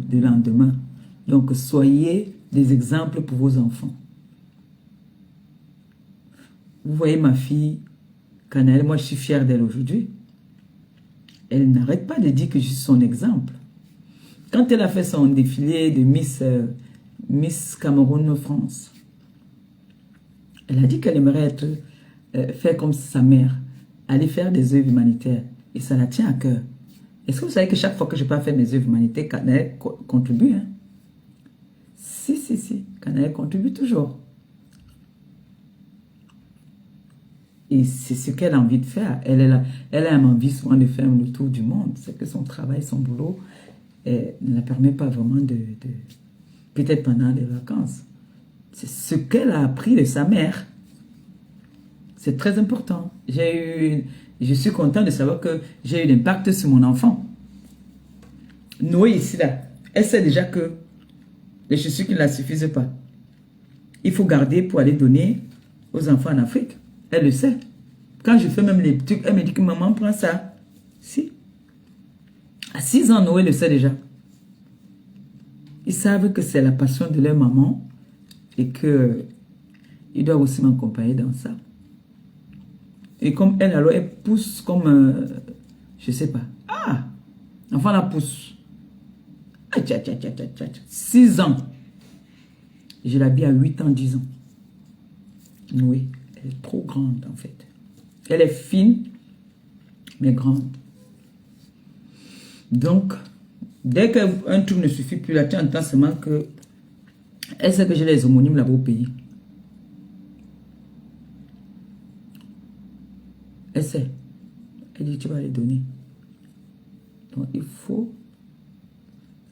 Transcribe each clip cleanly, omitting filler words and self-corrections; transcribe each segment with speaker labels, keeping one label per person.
Speaker 1: du lendemain. Donc, soyez des exemples pour vos enfants. Vous voyez ma fille, Canaëlle, moi je suis fière d'elle aujourd'hui. Elle n'arrête pas de dire que je suis son exemple. Quand elle a fait son défilé de Miss Cameroun France, elle a dit qu'elle aimerait faire comme sa mère, aller faire des œuvres humanitaires. Et ça la tient à cœur. Est-ce que vous savez que chaque fois que je peux faire mes œuvres humanitaires, Canaëlle contribue, hein? Si. Canaëlle contribue toujours. Et c'est ce qu'elle a envie de faire. Elle a envie souvent de faire le tour du monde. C'est que son travail, son boulot, ne la permet pas vraiment peut-être pendant les vacances. C'est ce qu'elle a appris de sa mère. C'est très important. Je suis content de savoir que j'ai eu l'impact sur mon enfant. Noé ici, là, elle sait déjà que les chaussures qui ne la suffisent pas. Il faut garder pour aller donner aux enfants en Afrique. Elle le sait. Quand je fais même les trucs, elle me dit que maman prend ça. Si. À 6 ans, Noé le sait déjà. Ils savent que c'est la passion de leur maman et que ils doivent aussi m'accompagner dans ça. Et comme elle, alors, elle pousse comme, je sais pas. Ah, l'enfant la pousse. 6 ans. Je l'habille à 8 ans, 10 ans. Noé, elle est trop grande en fait. Elle est fine, mais grande. Donc, dès qu'un truc ne suffit plus, là, tu entends seulement que elle sait que j'ai les homonymes là-bas au pays. Elle sait. Elle dit, tu vas les donner. Donc, il faut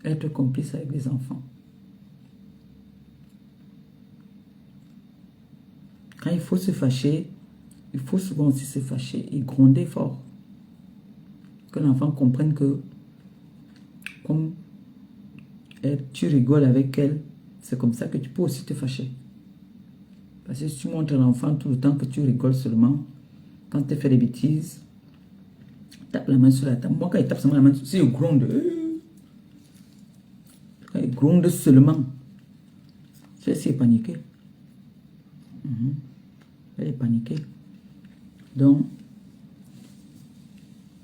Speaker 1: être complice avec les enfants. Quand il faut se fâcher, il faut souvent aussi se fâcher et gronder fort. Que l'enfant comprenne que comme tu rigoles avec elle, c'est comme ça que tu peux aussi te fâcher. Parce que si tu montres à l'enfant tout le temps que tu rigoles seulement, quand tu fais des bêtises, tape la main sur la table. Moi, quand il tape seulement la main, c'est il gronde. Quand il gronde seulement, c'est paniqué. Elle est paniquée. Donc,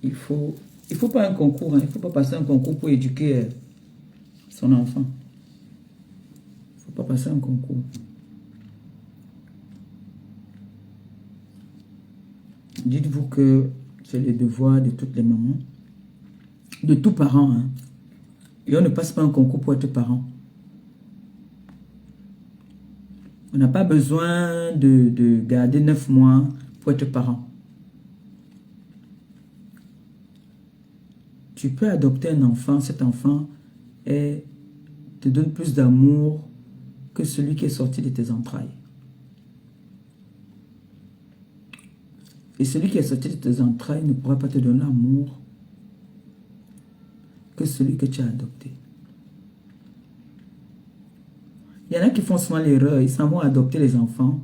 Speaker 1: il faut pas un concours, hein. Il ne faut pas passer un concours pour éduquer son enfant. Il ne faut pas passer un concours. Dites-vous que c'est le devoir de toutes les mamans, de tous parents. Hein. Et on ne passe pas un concours pour être parent. On n'a pas besoin de garder 9 mois pour être parent. Tu peux adopter un enfant, cet enfant te donne plus d'amour que celui qui est sorti de tes entrailles. Et celui qui est sorti de tes entrailles ne pourra pas te donner l'amour que celui que tu as adopté. Il y en a qui font souvent l'erreur, ils s'en vont adopter les enfants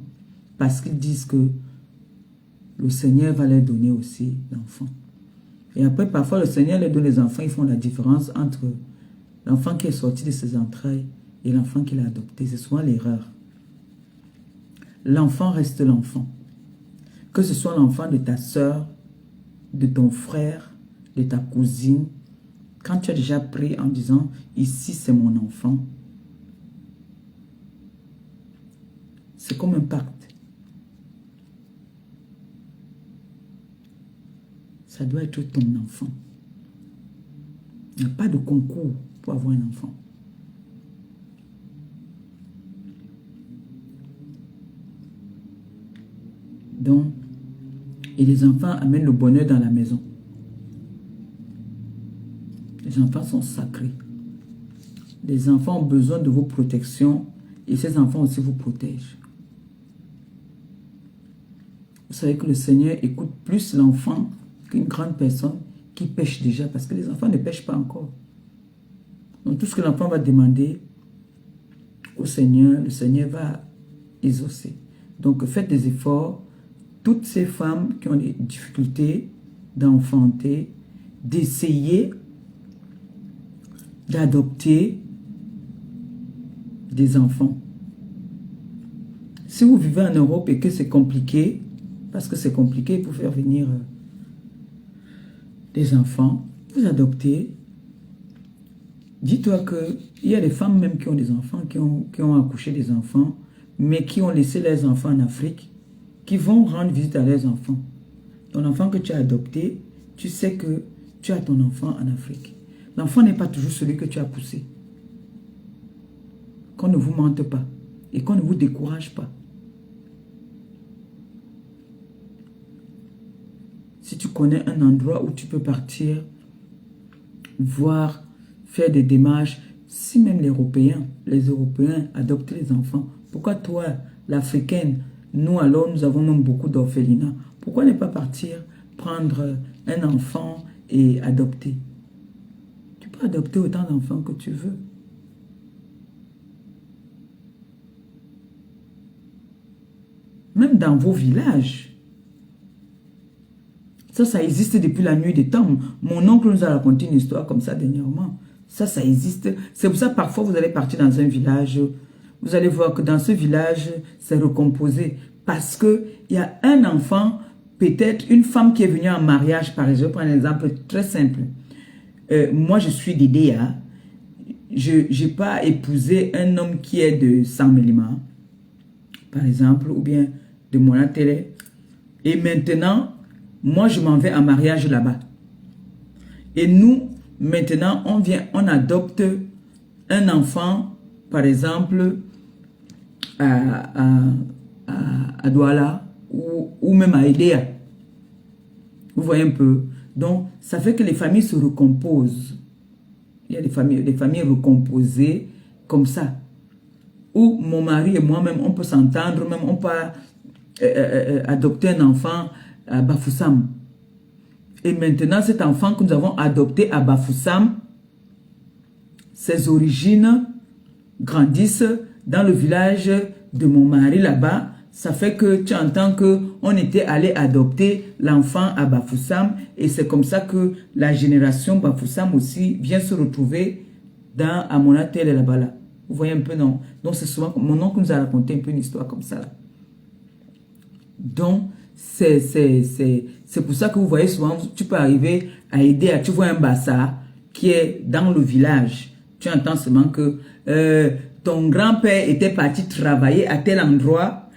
Speaker 1: parce qu'ils disent que le Seigneur va leur donner aussi l'enfant. Et après, parfois, le Seigneur leur donne les enfants, ils font la différence entre l'enfant qui est sorti de ses entrailles et l'enfant qu'il a adopté. C'est souvent l'erreur. L'enfant reste l'enfant. Que ce soit l'enfant de ta soeur, de ton frère, de ta cousine, quand tu as déjà pris en disant, ici c'est mon enfant, c'est comme un pacte. Ça doit être ton enfant. Il n'y a pas de concours pour avoir un enfant. Donc, et les enfants amènent le bonheur dans la maison. Les enfants sont sacrés. Les enfants ont besoin de vos protections et ces enfants aussi vous protègent. Vous savez que le Seigneur écoute plus l'enfant qu'une grande personne qui pêche déjà, parce que les enfants ne pêchent pas encore. Donc tout ce que l'enfant va demander au Seigneur, le Seigneur va exaucer. Donc faites des efforts. Toutes ces femmes qui ont des difficultés d'enfanter, d'essayer d'adopter des enfants. Si vous vivez en Europe et que c'est compliqué, parce que c'est compliqué pour faire venir des enfants, vous adoptez. Dis-toi qu'il y a des femmes même qui ont des enfants, qui ont accouché des enfants, mais qui ont laissé leurs enfants en Afrique, qui vont rendre visite à leurs enfants. Ton enfant que tu as adopté, tu sais que tu as ton enfant en Afrique. L'enfant n'est pas toujours celui que tu as poussé. Qu'on ne vous mente pas et qu'on ne vous décourage pas. Si tu connais un endroit où tu peux partir, voir, faire des démarches, si même les Européens adoptent les enfants, pourquoi toi, l'Africaine, nous alors nous avons même beaucoup d'orphelinats, pourquoi ne pas partir, prendre un enfant et adopter? Tu peux adopter autant d'enfants que tu veux. Même dans vos villages. Ça existe depuis la nuit des temps. Mon oncle nous a raconté une histoire comme ça dernièrement. Ça existe. C'est pour ça parfois vous allez partir dans un village. Vous allez voir que dans ce village, c'est recomposé. Parce qu'il y a un enfant, peut-être une femme qui est venue en mariage, par exemple. Je prends un exemple très simple. Moi, je suis d'Idéa. Je n'ai pas épousé un homme qui est de Saint-Mélima, par exemple, ou bien de Monatélé. Et maintenant, moi, je m'en vais en mariage là-bas. Et nous, maintenant, on adopte un enfant, par exemple, à Douala ou même à Idéa. Vous voyez un peu. Donc, ça fait que les familles se recomposent. Il y a des familles recomposées comme ça. Où mon mari et moi-même, on peut s'entendre, même on peut adopter un enfant à Bafoussam. Et maintenant, cet enfant que nous avons adopté à Bafoussam, ses origines grandissent dans le village de mon mari là-bas. Ça fait que tu entends qu'on était allé adopter l'enfant à Bafoussam et c'est comme ça que la génération Bafoussam aussi vient se retrouver à Monatel et là-bas. Là. Vous voyez un peu, non? Donc c'est souvent, mon oncle nous a raconté un peu une histoire comme ça. Là. Donc, c'est pour ça que vous voyez souvent, tu peux arriver à aider, tu vois un bassa qui est dans le village. Tu entends seulement que ton grand-père était parti travailler à tel endroit